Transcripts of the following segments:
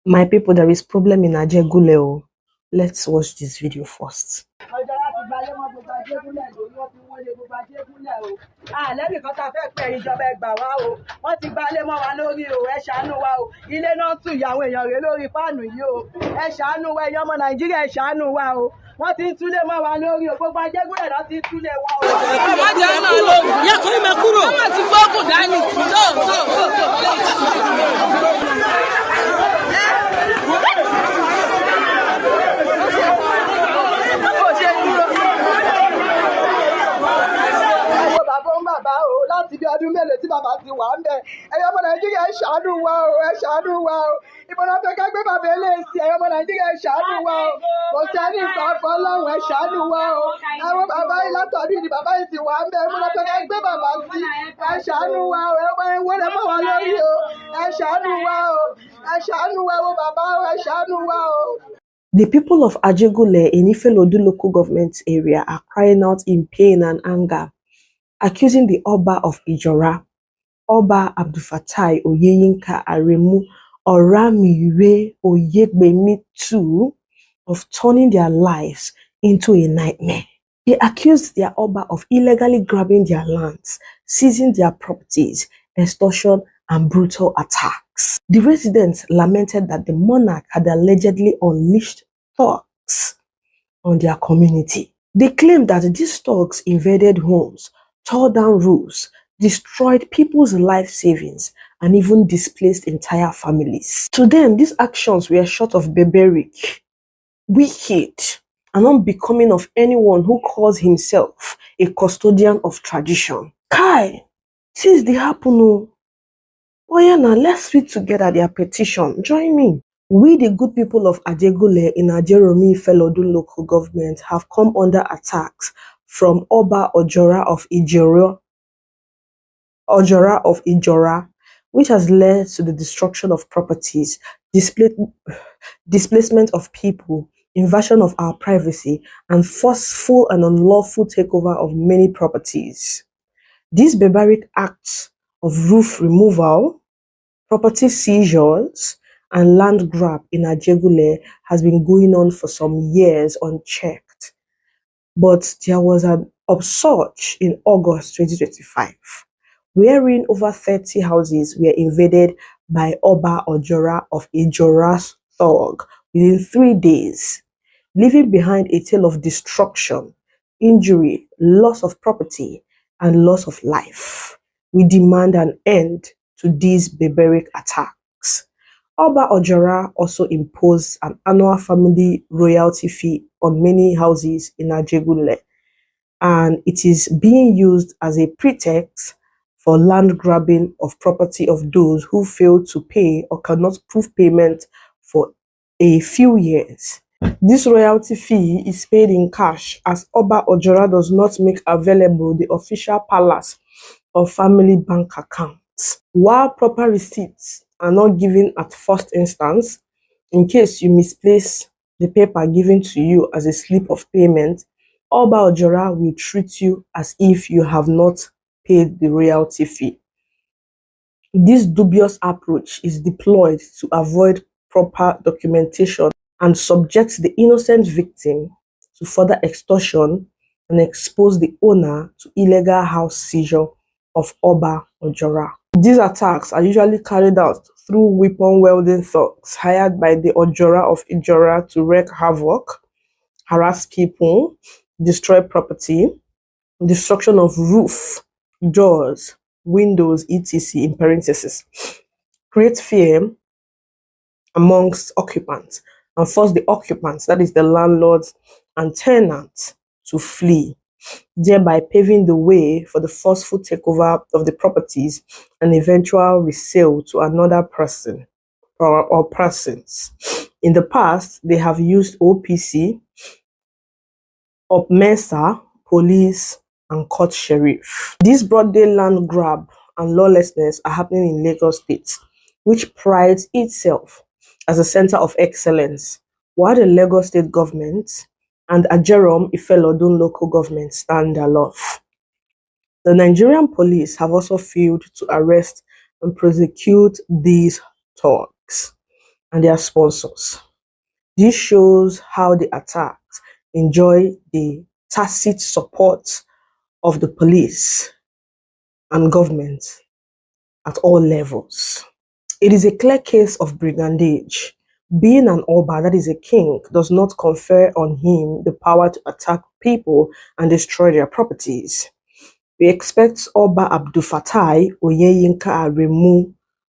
My people, there is problem in Ajegunle. Let's watch this video first. lẹ́nìkan tá a fẹ́ pè ìjọba ẹgbà wá o wọ́n ti gbalé mọ́ wa lórí o ẹ ṣàánú wa o ilé náà tún ìyá àwọn èèyàn rẹ̀ lórí fáànù yìí o ẹ ṣàánú wa ẹ̀yin ọmọ Nàìjíríà ẹ ṣàánú wa o wọ́n ti ń túlé mọ́ wa lórí o gbogbo Ajégúnlẹ̀ náà ti ń túlé wa o. ọmọdé náà ló yẹ kó ní mẹ kúrò wọ́n ti gbógun dání láti bí ọdún mélòó tí bàbá ti wà ń bẹ ẹ̀yin ọmọ Nàìjíríà ẹ ṣàánú wa o ẹ ṣàánú wa o ìbọn afẹ́ ká gbé bàbá eléyìí ẹ̀yin ọmọ Nàìjíríà ẹ ṣàánú wa o kò sẹ́ni ìfọ̀fọ̀ Ọlọ́run ẹ ṣàánú wa o àwọn bàbá yìí látọ̀dún ni bàbá yìí ti wà ń bẹ ìbọn afẹ́ ká gbé bàbá sí ẹ ṣàánú wa o ẹ wọ́n wọlé mọ́ wa lórí o ẹ ṣàánú wa o ẹ ṣàánú wa o bàbá o ẹ ṣàánú wa o. The people of Ajegunle in Ifelodun local government area are crying out in pain and anger, accusing the Oba of Ijora, Oba Abdulfatai Oyeyinka Aremu Oramire Oyegbemi II, of turning their lives into a nightmare. They accused their Oba of illegally grabbing their lands, seizing their properties, extortion, and brutal attacks. The residents lamented that the monarch had allegedly unleashed thugs on their community. They claimed that these thugs invaded homes, tore down roofs, destroyed people's life savings, and even displaced entire families. To them, these actions were short of barbaric, wicked, and unbecoming of anyone who calls himself a custodian of tradition. Kai, since they happen, oh yeah, now let's read together their petition. Join me. We, the good people of Ajegunle in Ajegunle local government, have come under attacks from Oba Ijora of Ijora, which has led to the destruction of properties, displacement of people, invasion of our privacy, and forceful and unlawful takeover of many properties. These barbaric acts of roof removal, property seizures, and land grab in Ajegunle has been going on for some years unchecked. But there was an upsurge in August 2025, wherein over 30 houses were invaded by Oba Ijora of Ijora's thug within 3 days, leaving behind a tale of destruction, injury, loss of property, and loss of life. We demand an end to these barbaric attacks. Oba Ijora also imposed an annual family royalty fee on many houses in Ajegunle, and it is being used as a pretext for land grabbing of property of those who fail to pay or cannot prove payment for a few years. This royalty fee is paid in cash, as Oba Ijora does not make available the official palace or family bank accounts. While proper receipts are not given at first instance, in case you misplace the paper given to you as a slip of payment, Oba Ijora will treat you as if you have not paid the royalty fee. This dubious approach is deployed to avoid proper documentation and subject the innocent victim to further extortion and expose the owner to illegal house seizure of Oba Ijora. These attacks are usually carried out through weapon-wielding thugs hired by the Ijora of Ijora to wreak havoc, harass people, destroy property, destruction of roof, doors, windows, etc. in parentheses, create fear amongst occupants, and force the occupants, that is the landlords and tenants, to flee, thereby paving the way for the forceful takeover of the properties and eventual resale to another person or persons. In the past, they have used OPC, OPMESA, police, and court sheriff. This broad-day land grab and lawlessness are happening in Lagos State, which prides itself as a center of excellence, while the Lagos State government and Ajegunle Ifelodun local government stand aloof. The Nigerian police have also failed to arrest and prosecute these thugs. and their sponsors. This shows how the attacks enjoy the tacit support of the police and government at all levels. It is a clear case of brigandage. Being an Oba, that is a king, does not confer on him the power to attack people and destroy their properties. We expect Oba Abdul Fatai Oyeyinka Aremu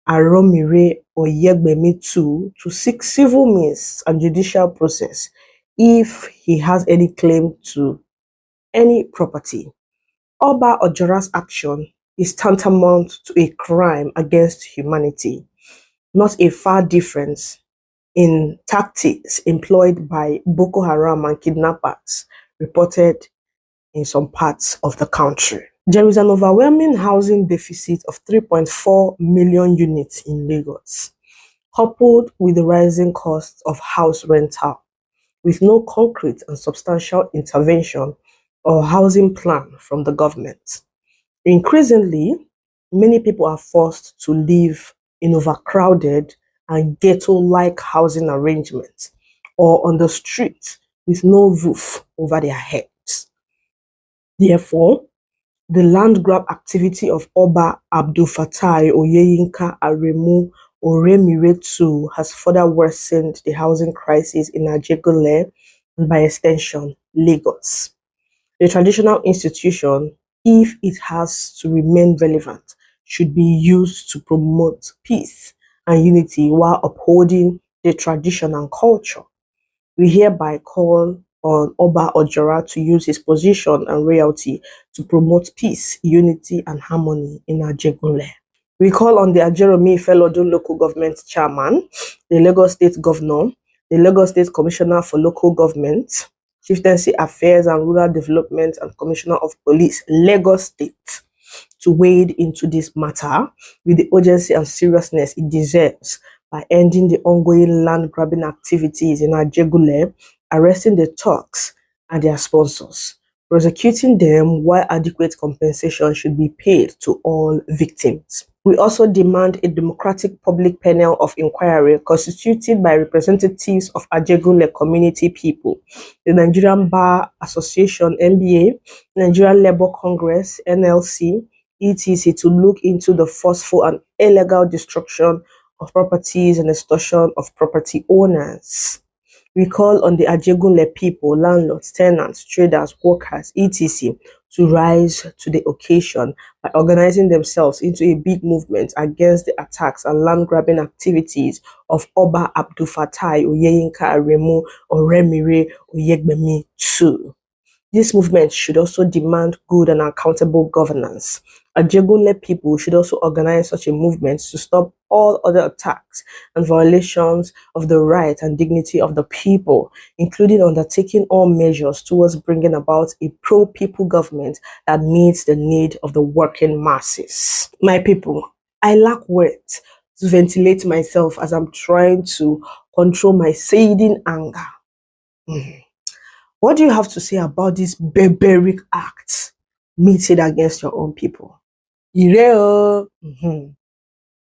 Aromire Oyegbemi II to seek civil means and judicial process if he has any claim to any property. Oba Ojora's action is tantamount to a crime against humanity, not a far difference in tactics employed by Boko Haram and kidnappers reported in some parts of the country. There is an overwhelming housing deficit of 3.4 million units in Lagos, coupled with the rising cost of house rental, with no concrete and substantial intervention or housing plan from the government. Increasingly, many people are forced to live in overcrowded and ghetto-like housing arrangements or on the street with no roof over their heads. Therefore, the land grab activity of Oba Abdul Fatai Oyeyinka Aremu Oremire II has further worsened the housing crisis in Ajegunle and by extension, Lagos. The traditional institution, if it has to remain relevant, should be used to promote peace and unity while upholding the tradition and culture. We hereby call on Oba Ojora to use his position and royalty to promote peace, unity, and harmony in Ajegunle. We call on the Ajeromi Ifelodun Local Government Chairman, the Lagos State Governor, the Lagos State Commissioner for Local Government, Chieftaincy Affairs and Rural Development, and Commissioner of Police, Lagos State, to wade into this matter with the urgency and seriousness it deserves by ending the ongoing land grabbing activities in Ajegunle, arresting the thugs and their sponsors, prosecuting them while adequate compensation should be paid to all victims. We also demand a democratic public panel of inquiry constituted by representatives of Ajegunle community people, the Nigerian Bar Association (NBA), Nigerian Labour Congress (NLC), etc., to look into the forceful and illegal destruction of properties and extortion of property owners. We call on the Ajegunle people, landlords, tenants, traders, workers, etc., to rise to the occasion by organizing themselves into a big movement against the attacks and land grabbing activities of Oba Abdul Fatai Oyeyinka Aremu Oremire Oyegbemi II. This movement should also demand good and accountable governance. Ajegunle people should also organize such a movement to stop all other attacks and violations of the right and dignity of the people, including undertaking all measures towards bringing about a pro-people government that meets the need of the working masses. My people, I lack words to ventilate myself as I'm trying to control my seething anger. What do you have to say about this barbaric act meted against your own people? Ire o.